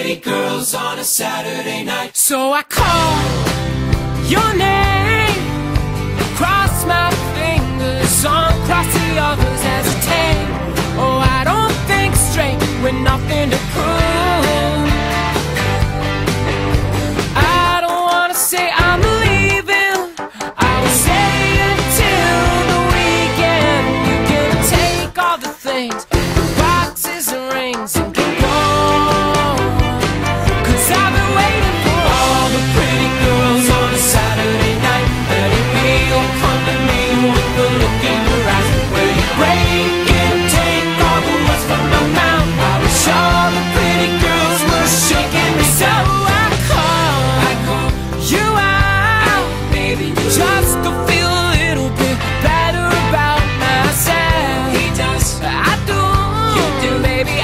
pretty girls on a Saturday night. So I call your name, cross my fingers, uncross the others, hesitate. Oh, I don't think straight with nothing to prove. I don't wanna say I'm leaving, I will stay until the weekend. You can take all the things, the boxes and rings, and keep going, 'cause I've been waiting for all the pretty girls on a Saturday night. Letting me all come to me with the look in your eyes, where you break and take all the words from my mouth. I wish all the pretty girls were shaking me, so I call you out, baby, just to feel a little bit better about myself. He does, I do, you do, baby.